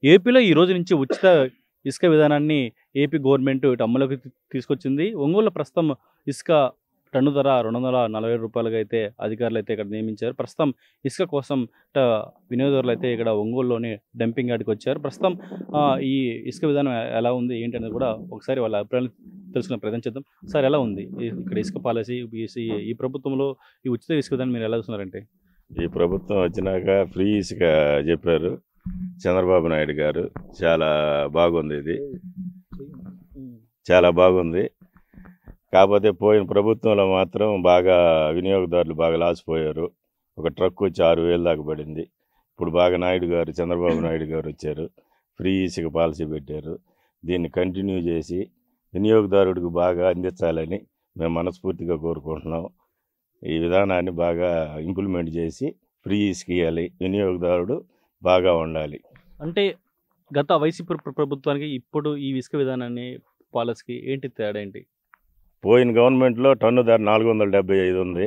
ఏపీలో ఈ రోజు నుంచి ఉచిత ఇసుక విధానాన్ని ఏపీ గవర్నమెంట్ ఇటు అమలులోకి తీసుకొచ్చింది. ఒంగోలులో ప్రస్తుతం ఇసుక టన్ను ధర రూ. 240 అయితే అధికారులు అయితే ఇక్కడ నియమించారు. ప్రస్తుతం ఇసుక కోసం వినియోగదారులు అయితే ఇక్కడ ఒంగోలులోని డంపింగ్ యార్డ్కి వచ్చారు. ప్రస్తుతం ఈ ఇసుక విధానం ఎలా ఉంది ఏంటి అనేది కూడా ఒకసారి వాళ్ళ అభిప్రాయాలు తెలుసుకునే ప్రయత్నం చేద్దాం. సార్, ఎలా ఉంది ఇక్కడ ఇసుక పాలసీ? ఈ ప్రభుత్వంలో ఈ ఉచిత ఇసుక విధానం మీరు ఎలా చూస్తున్నారంటే? ఈ ప్రభుత్వం వచ్చినాక ఫ్రీ ఇసుక చెప్పారు చంద్రబాబు నాయుడు గారు. చాలా బాగుంది, ఇది చాలా బాగుంది. కాకపోతే పోయిన ప్రభుత్వంలో మాత్రం బాగా వినియోగదారులు బాగా లాసిపోయారు. ఒక ట్రక్ వచ్చి 6,000 దాకా పడింది. ఇప్పుడు బాగా చంద్రబాబు నాయుడు గారు వచ్చారు, ఫ్రీ ఇసుక పాలసీ పెట్టారు. దీన్ని కంటిన్యూ చేసి వినియోగదారుడికి బాగా అందించాలని మేము మనస్ఫూర్తిగా కోరుకుంటున్నాం. ఈ విధానాన్ని బాగా ఇంప్లిమెంట్ చేసి ఫ్రీ ఇసుక ఇవ్వాలి, వినియోగదారుడు బాగా ఉండాలి. అంటే గత వైసీపీ ప్రభుత్వానికి ఇప్పుడు ఈ ఇసుక విధానాన్ని పాలసీకి ఏంటి తేడా ఏంటి? పోయిన గవర్నమెంట్లో టన్ను ధర 475 ఉంది,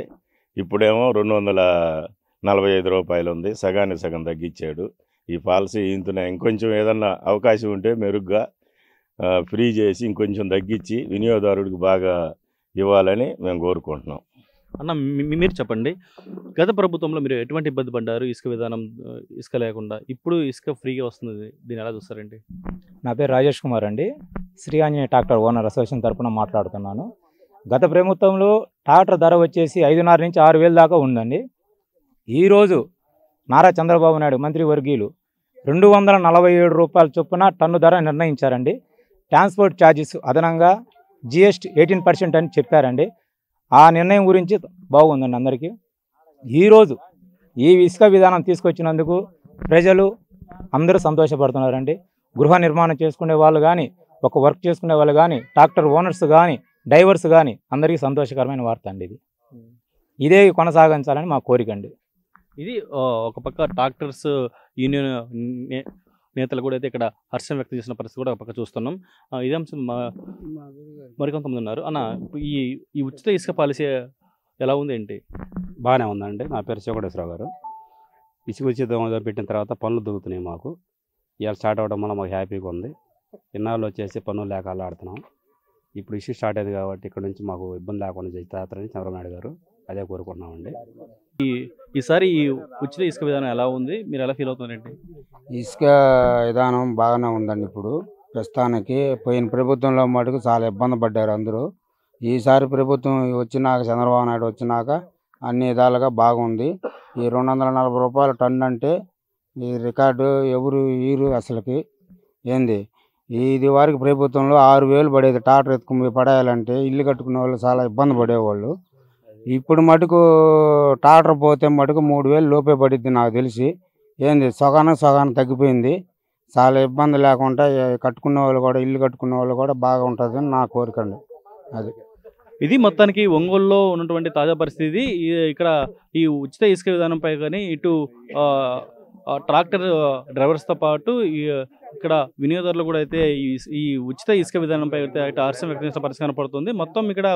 ఇప్పుడేమో 245 రూపాయలు ఉంది. సగానికి సగం తగ్గించాడు. ఈ పాలసీ ఇంకొంచెం ఏదన్నా అవకాశం ఉంటే మెరుగ్గా ఫ్రీ చేసి ఇంకొంచెం తగ్గించి వినియోగదారుడికి బాగా ఇవ్వాలని మేము కోరుకుంటున్నాం. అన్న, మీరు చెప్పండి, గత ప్రభుత్వంలో మీరు ఎటువంటి ఇబ్బంది పడ్డారు ఇసుక విధానం ఇసుక లేకుండా? ఇప్పుడు ఇసుక ఫ్రీగా వస్తుంది, దీన్ని ఎలా చూస్తారండి? నా పేరు రాజేష్ కుమార్ అండి, Shri Anjaneya tractor owner association తరఫున మాట్లాడుతున్నాను. గత ప్రభుత్వంలో ట్రాక్టర్ ధర వచ్చేసి 5,500 నుంచి 6,000 దాకా ఉందండి. ఈరోజు నారా చంద్రబాబు నాయుడు మంత్రివర్గీయులు 247 రూపాయల చొప్పున టన్ను ధర నిర్ణయించారండి. ట్రాన్స్పోర్ట్ ఛార్జెస్ అదనంగా GST 18% అని చెప్పారండి. ఆ నిర్ణయం గురించి బాగుందండి అందరికీ. ఈరోజు ఈ ఇసుక విధానం తీసుకొచ్చినందుకు ప్రజలు అందరూ సంతోషపడుతున్నారండి. గృహ నిర్మాణం చేసుకునే వాళ్ళు కానీ, ఒక వర్క్ చేసుకునే వాళ్ళు కానీ, ట్రాక్టర్ ఓనర్స్ కానీ, డ్రైవర్స్ కానీ అందరికీ సంతోషకరమైన వార్త అండి. ఇదే కొనసాగించాలని మా కోరిక అండి. ఇది ఒక పక్క ట్రాక్టర్స్ యూనియన్ నేతలు కూడా అయితే ఇక్కడ హర్షం వ్యక్తం చేసిన పరిస్థితి కూడా ఒక పక్క చూస్తున్నాం. ఇదే అంశం మరికొంతమంది ఉన్నారు. అన్న, ఈ ఉచిత ఇసుక పాలసీ ఎలా ఉంది ఏంటి? బాగానే ఉందండి. నా పేరు శివకోటేశ్వరరావు గారు. ఇసుక ఉచితం పెట్టిన తర్వాత పనులు దొరుకుతున్నాయి మాకు. ఇవాళ స్టార్ట్ అవ్వడం వల్ల మాకు హ్యాపీగా ఉంది. ఇన్నాళ్ళు వచ్చేసి పనులు లేక ఆడుతున్నాం. ఇప్పుడు ఇష్యూ స్టార్ట్ అయింది కాబట్టి ఇక్కడ నుంచి మాకు ఇబ్బంది లేకుండా చేస్తారని చంద్రబాబు నాయుడు గారు అదే కోరుకుంటున్నామండి. ఈసారి ఈ ఉచిత ఇసుక విధానం ఎలా ఉంది, మీరు ఎలా ఫీల్ అవుతున్నారండి? ఇసుక విధానం బాగానే ఉందండి. ఇప్పుడు ప్రస్తుతానికి పోయిన ప్రభుత్వంలో మటుకు చాలా ఇబ్బంది పడ్డారు అందరూ. ఈసారి ప్రభుత్వం వచ్చినాక, చంద్రబాబు నాయుడు వచ్చినాక అన్ని విధాలుగా బాగుంది. ఈ 240 రూపాయల టన్ను అంటే ఈ రికార్డు ఎవరు ఈరు అసలుకి ఏంది. ఇది వరకు ప్రభుత్వంలో 6,000 పడేది. ట్రాక్టర్ ఎత్తుకుని పడేయాలంటే ఇల్లు కట్టుకునే వాళ్ళు చాలా ఇబ్బంది పడేవాళ్ళు. ఇప్పుడు మటుకు ట్రాక్టర్ పోతే మటుకు 3,000 లోపే పడిద్ది నాకు తెలిసి. ఏంది సగానం తగ్గిపోయింది. చాలా ఇబ్బంది లేకుండా కట్టుకునే వాళ్ళు కూడా, ఇల్లు కట్టుకునే వాళ్ళు కూడా బాగా ఉంటుంది అని నా కోరిక అండి. అది ఇది మొత్తానికి ఒంగోలులో ఉన్నటువంటి తాజా పరిస్థితి. ఇక్కడ ఈ ఉచిత ఇసుక విధానంపై కానీ ఇటు ట్రాక్టర్ డ్రైవర్స్తో పాటు ఇక్కడ వినియోగదారులు కూడా అయితే ఈ ఉచిత ఇసుక విధానంపై అయితే హర్షం వ్యక్తం చేసిన పరిస్థితి కనపడుతుంది. మొత్తం ఇక్కడ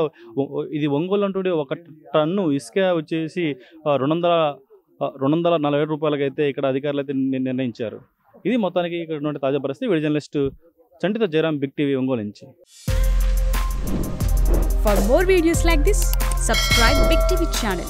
ఇది ఒంగోలు అంటుండే ఒక టన్ను ఇసుక వచ్చేసి 240 రూపాయలకి అయితే ఇక్కడ అధికారులు అయితే నిర్ణయించారు. ఇది మొత్తానికి ఇక్కడ ఉన్నటువంటి తాజా పరిస్థితి. వీడియో జర్నలిస్ట్ చంటితో జయరాం, బిగ్ టీవీ ఒంగోలు నుంచి. For more videos like this, subscribe Big TV channel.